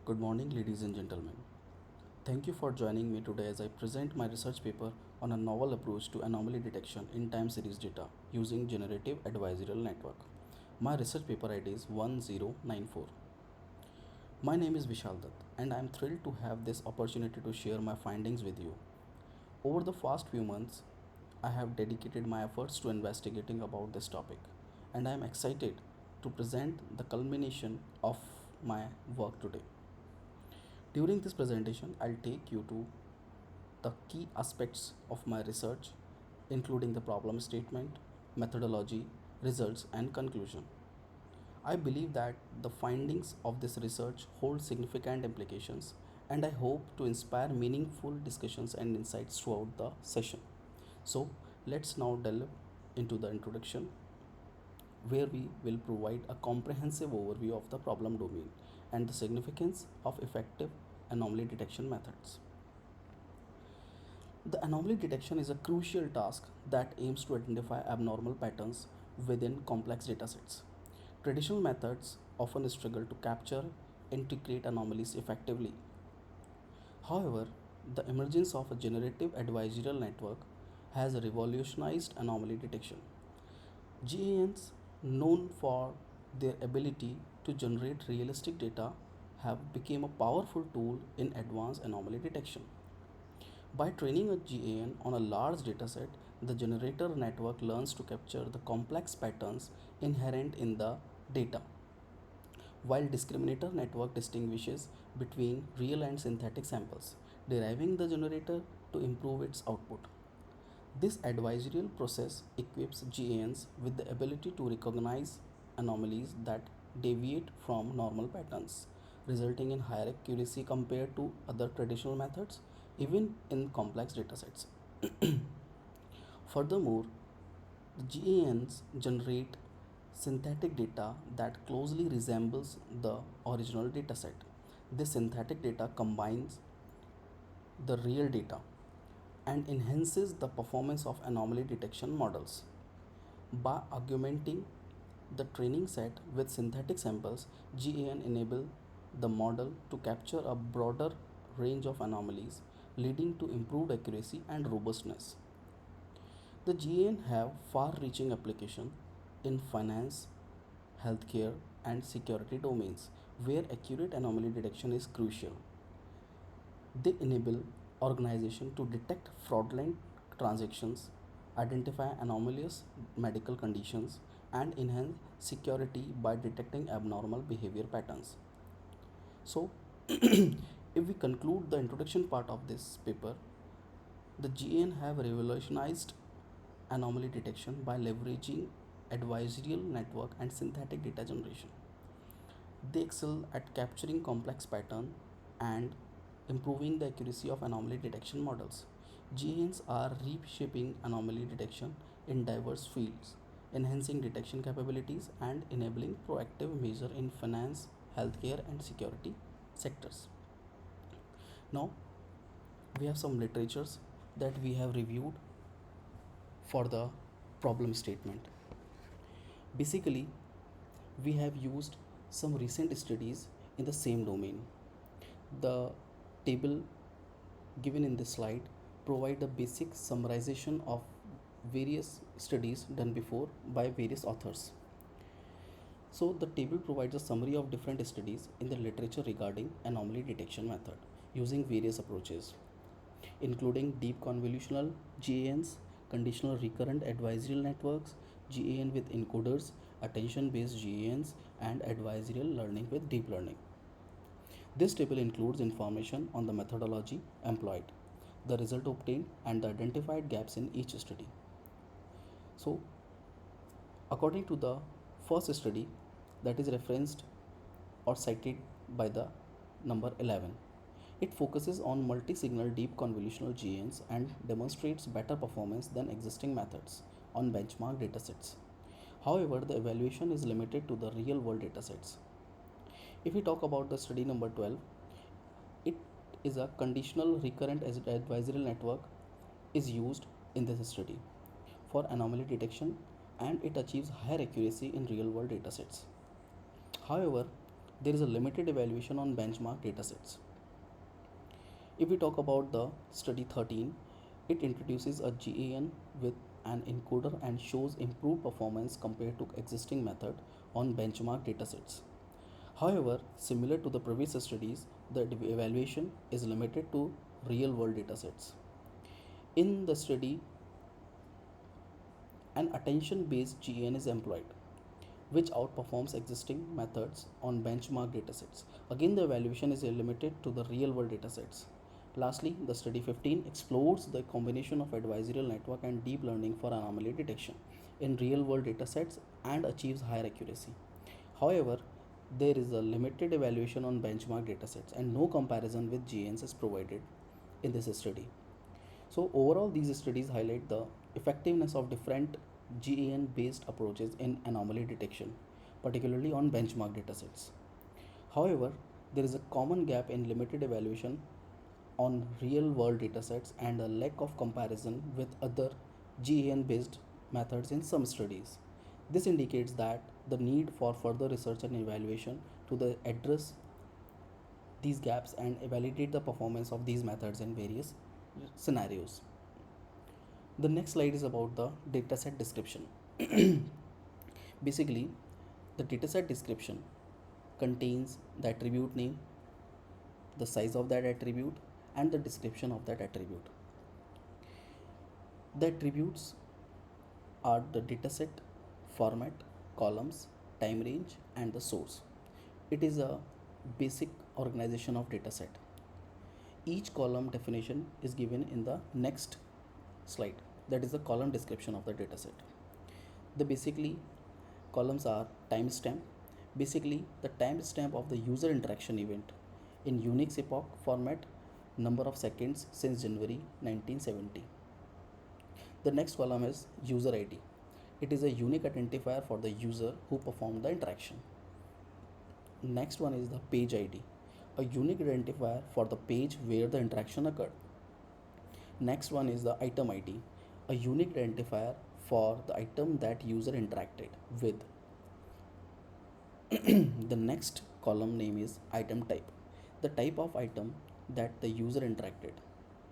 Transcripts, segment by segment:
Good morning, ladies and gentlemen. Thank you for joining me today as I present my research paper on a novel approach to anomaly detection in time series data using generative adversarial network. My research paper ID is 1094. My name is Vishal Dutt and I am thrilled to have this opportunity to share my findings with you. Over the past few months, I have dedicated my efforts to investigating about this topic and I am excited to present the culmination of my work today. During this presentation, I'll take you to the key aspects of my research, including the problem statement, methodology, results, and conclusion. I believe that the findings of this research hold significant implications, and I hope to inspire meaningful discussions and insights throughout the session. So, let's now delve into the introduction, where we will provide a comprehensive overview of the problem domain and the significance of effective anomaly detection methods. The anomaly detection is a crucial task that aims to identify abnormal patterns within complex datasets. Traditional methods often struggle to capture and integrate anomalies effectively. However, the emergence of a generative adversarial network has revolutionized anomaly detection. GANs, known for their ability to generate realistic data, have become a powerful tool in advanced anomaly detection. By training a GAN on a large dataset, the generator network learns to capture the complex patterns inherent in the data, while discriminator network distinguishes between real and synthetic samples, deriving the generator to improve its output. This adversarial process equips GANs with the ability to recognize anomalies that deviate from normal patterns, resulting in higher accuracy compared to other traditional methods, even in complex datasets. Furthermore, the GANs generate synthetic data that closely resembles the original dataset. This synthetic data combines the real data and enhances the performance of anomaly detection models. By augmenting the training set with synthetic samples, GAN enable the model to capture a broader range of anomalies, leading to improved accuracy and robustness. The GAN have far-reaching application in finance, healthcare, and security domains, where accurate anomaly detection is crucial. They enable organizations to detect fraudulent transactions, identify anomalous medical conditions, and enhance security by detecting abnormal behavior patterns. So, if we conclude the introduction part of this paper, the GN have revolutionized anomaly detection by leveraging adversarial network and synthetic data generation. They excel at capturing complex patterns and improving the accuracy of anomaly detection models. GNs are reshaping anomaly detection in diverse fields, enhancing detection capabilities and enabling proactive measure in finance, healthcare, and security sectors. Now, we have some literatures that we have reviewed for the problem statement. Basically, we have used some recent studies in the same domain. The table given in this slide provide a basic summarization of various studies done before by various authors. So the table provides a summary of different studies in the literature regarding anomaly detection method using various approaches, including deep convolutional GANs, conditional recurrent adversarial networks, GAN with encoders, attention based GANs, and adversarial learning with deep learning. This table includes information on the methodology employed, the result obtained, and the identified gaps in each study. So, according to the first study that is referenced or cited by the number 11, it focuses on multi-signal deep convolutional GNs and demonstrates better performance than existing methods on benchmark datasets. However, the evaluation is limited to the real-world datasets. If we talk about the study number 12, it is a conditional recurrent adversarial network is used in this study for anomaly detection and it achieves higher accuracy in real-world datasets. However, there is a limited evaluation on benchmark datasets. If we talk about the study 13, it introduces a GAN with an encoder and shows improved performance compared to existing method on benchmark datasets. However, similar to the previous studies, the evaluation is limited to real world datasets. In the study, an attention based GAN is employed, which outperforms existing methods on benchmark datasets. Again, the evaluation is limited to the real world datasets. Lastly, the study 15 explores the combination of adversarial network and deep learning for anomaly detection in real world datasets and achieves higher accuracy. However, there is a limited evaluation on benchmark datasets and no comparison with GANs is provided in this study. So overall, these studies highlight the effectiveness of different GAN based approaches in anomaly detection, particularly on benchmark datasets. However, there is a common gap in limited evaluation on real world datasets and a lack of comparison with other GAN based methods in some studies. This indicates that the need for further research and evaluation to address these gaps and validate the performance of these methods in various scenarios. The next slide is about the dataset description. Basically, the dataset description contains the attribute name, the size of that attribute, and the description of that attribute. The attributes are the dataset, format, columns, time range, and the source. It is a basic organization of dataset. Each column definition is given in the next slide. That is the column description of the dataset. The basically columns are timestamp. Basically, the timestamp of the user interaction event in Unix epoch format, number of seconds since January 1970. The next column is user ID. It is a unique identifier for the user who performed the interaction. Next one is the page ID, a unique identifier for the page where the interaction occurred. Next one is the item ID, a unique identifier for the item that user interacted with. The next column name is item type, the type of item that the user interacted.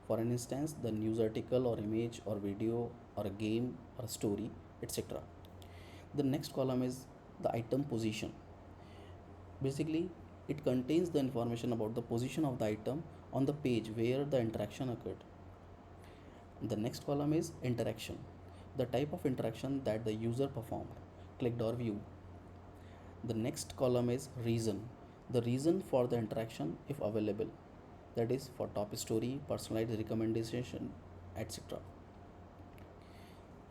For an instance, the news article or image or video or a game or a story, etc. The next column is the item position. Basically, it contains the information about the position of the item on the page where the interaction occurred. The next column is interaction, the type of interaction that the user performed, clicked or viewed. The next column is reason, the reason for the interaction if available, that is for top story, personalized recommendation, etc.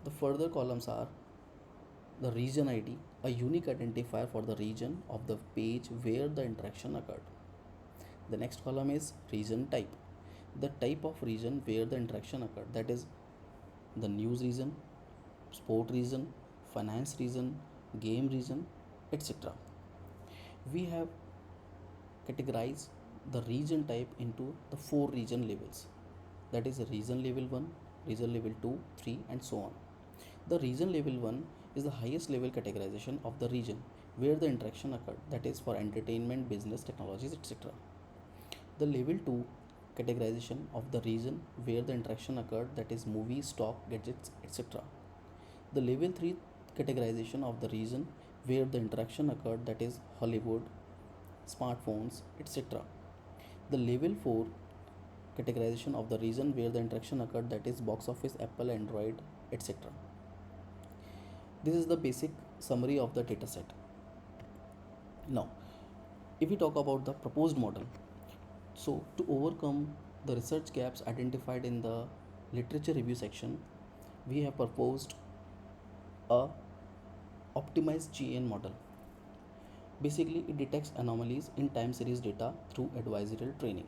The further columns are the region ID, a unique identifier for the region of the page where the interaction occurred. The next column is region type, the type of region where the interaction occurred, that is the news region, sport region, finance region, game region, etc. We have categorized the region type into the four region levels, that is region level 1, region level 2, 3, and so on. The region level 1 is the highest level categorization of the region where the interaction occurred, that is for entertainment, business, technologies, etc. The level 2 categorization of the region where the interaction occurred, that is movies, stock, gadgets, etc. The level 3 categorization of the region where the interaction occurred, that is Hollywood, smartphones, etc. The level 4 categorization of the region where the interaction occurred, that is box office, Apple, Android, etc. This is the basic summary of the dataset. Now, if we talk about the proposed model, so to overcome the research gaps identified in the literature review section, we have proposed a optimized GAN model. Basically, it detects anomalies in time series data through adversarial training.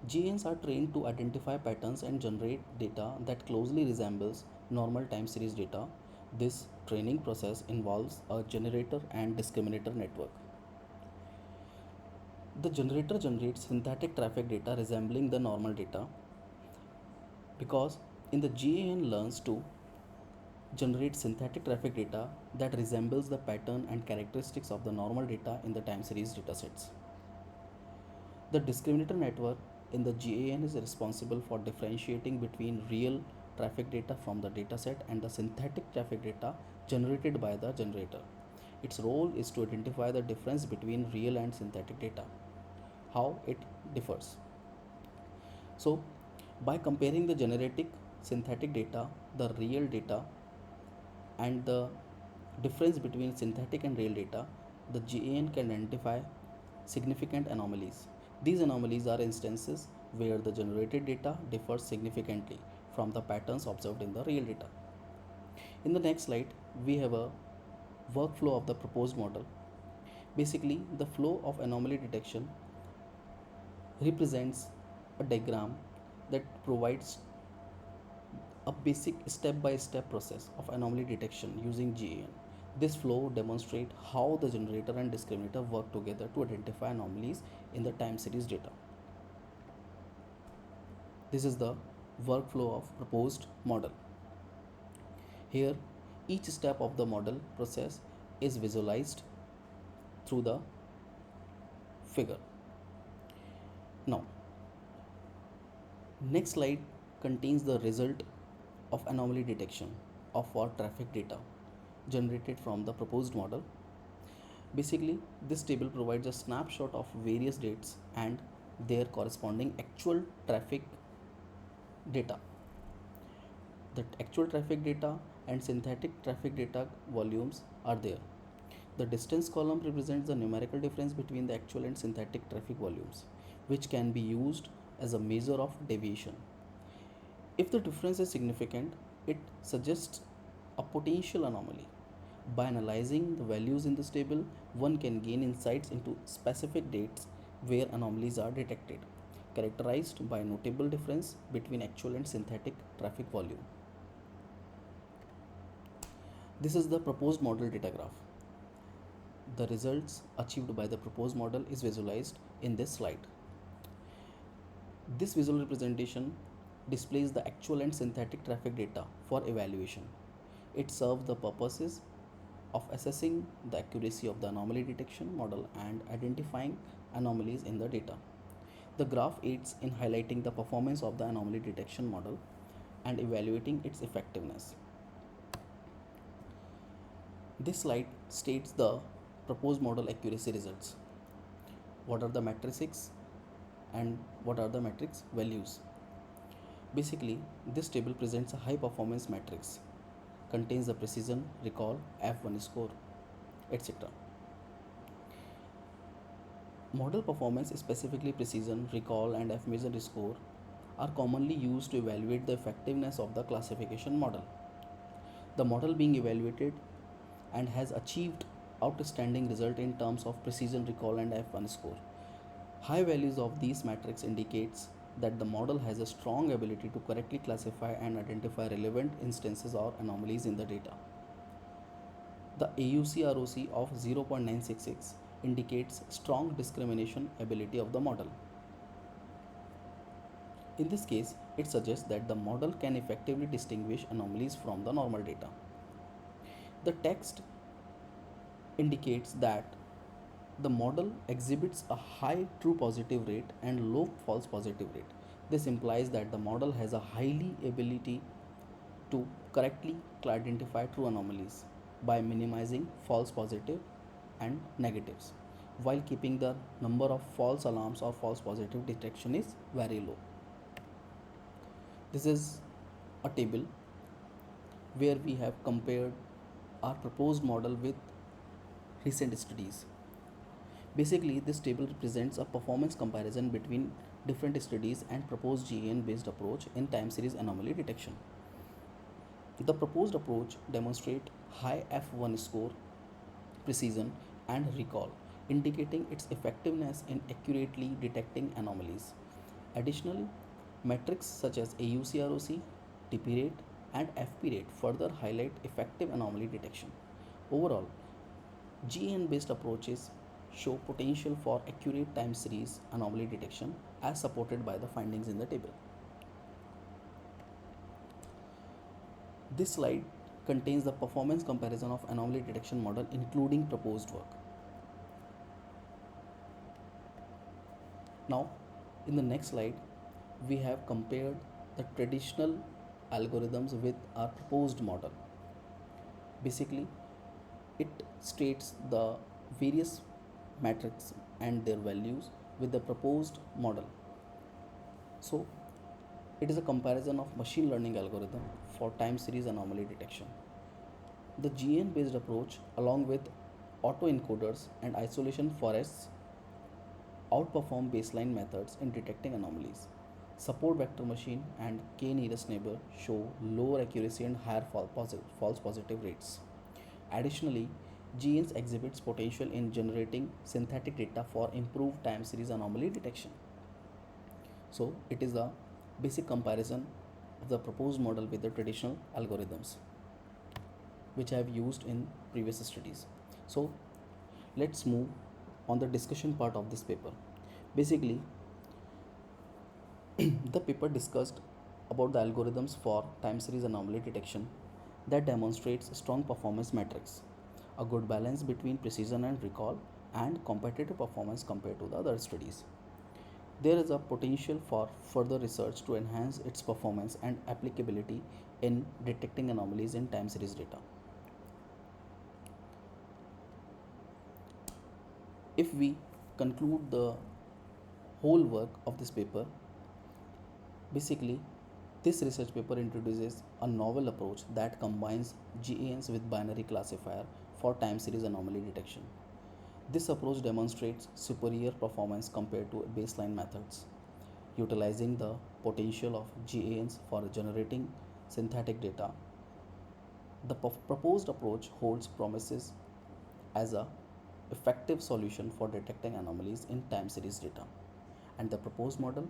GANs are trained to identify patterns and generate data that closely resembles normal time series data. This training process involves a generator and discriminator network. The generator generates synthetic traffic data resembling the normal data because in the GAN learns to generate synthetic traffic data that resembles the pattern and characteristics of the normal data in the time series datasets. The discriminator network in the GAN is responsible for differentiating between real traffic data from the dataset and the synthetic traffic data generated by the generator. Its role is to identify the difference between real and synthetic data, how it differs. So, by comparing the generatic synthetic data, the real data, and the difference between synthetic and real data, the GAN can identify significant anomalies. These anomalies are instances where the generated data differs significantly from the patterns observed in the real data. In the next slide, we have a workflow of the proposed model. Basically, the flow of anomaly detection represents a diagram that provides a basic step-by-step process of anomaly detection using GAN. This flow demonstrates how the generator and discriminator work together to identify anomalies in the time series data. This is the workflow of proposed model. Here, each step of the model process is visualized through the figure. Now, next slide contains the result of anomaly detection of our traffic data generated from the proposed model. Basically, this table provides a snapshot of various dates and their corresponding actual traffic data. The actual traffic data and synthetic traffic data volumes are there. The distance column represents the numerical difference between the actual and synthetic traffic volumes, which can be used as a measure of deviation. If the difference is significant, it suggests a potential anomaly. By analyzing the values in this table, one can gain insights into specific dates where anomalies are detected, characterized by notable difference between actual and synthetic traffic volume. This is the proposed model data graph. The results achieved by the proposed model is visualized in this slide. This visual representation displays the actual and synthetic traffic data for evaluation. It serves the purposes of assessing the accuracy of the anomaly detection model and identifying anomalies in the data. The graph aids in highlighting the performance of the anomaly detection model and evaluating its effectiveness. This slide states the proposed model accuracy results. What are the matrices and what are the matrix values? Basically, this table presents a high performance matrix, contains the precision, recall, F1 score, etc. Model performance, specifically precision, recall, and F measure score, are commonly used to evaluate the effectiveness of the classification model. The model being evaluated and has achieved outstanding result in terms of precision, recall, and F1 score. High values of these metrics indicates that the model has a strong ability to correctly classify and identify relevant instances or anomalies in the data. The AUC-ROC of 0.966 indicates strong discrimination ability of the model. In this case, it suggests that the model can effectively distinguish anomalies from the normal data. The text indicates that the model exhibits a high true positive rate and low false positive rate. This implies that the model has a highly ability to correctly identify true anomalies by minimizing false positive and negatives while keeping the number of false alarms or false positive detection is very low. This is a table where we have compared our proposed model with recent studies. Basically, this table represents a performance comparison between different studies and proposed GAN based approach in time series anomaly detection. The proposed approach demonstrates high F1 score, precision, and recall, indicating its effectiveness in accurately detecting anomalies. Additionally, metrics such as AUC-ROC, TP rate, and FP rate further highlight effective anomaly detection. Overall, GAN based approaches show potential for accurate time series anomaly detection as supported by the findings in the table. This slide contains the performance comparison of anomaly detection model including proposed work. Now, in the next slide, we have compared the traditional algorithms with our proposed model. Basically, it states the various metrics and their values with the proposed model. So, it is a comparison of machine learning algorithm for time series anomaly detection. The GN based approach, along with autoencoders and isolation forests, outperform baseline methods in detecting anomalies. Support vector machine and k-nearest neighbor show lower accuracy and higher false positive rates. Additionally, GNs exhibits potential in generating synthetic data for improved time series anomaly detection. So, it is a basic comparison of the proposed model with the traditional algorithms which I have used in previous studies. So, let's move on the discussion part of this paper. Basically, the paper discussed about the algorithms for time series anomaly detection that demonstrates strong performance metrics, a good balance between precision and recall, and competitive performance compared to the other studies. There is a potential for further research to enhance its performance and applicability in detecting anomalies in time series data. If we conclude the whole work of this paper, basically, this research paper introduces a novel approach that combines GANs with binary classifier for time series anomaly detection. This approach demonstrates superior performance compared to baseline methods, utilizing the potential of GANs for generating synthetic data. The proposed approach holds promises as a effective solution for detecting anomalies in time series data, and the proposed model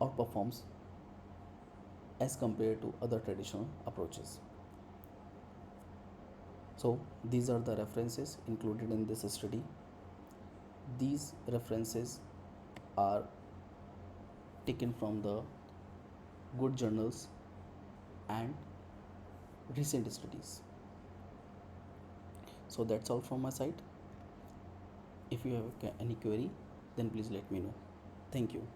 outperforms as compared to other traditional approaches. So, these are the references included in this study. These references are taken from the good journals and recent studies. So, that's all from my side. If you have any query, then please let me know. Thank you.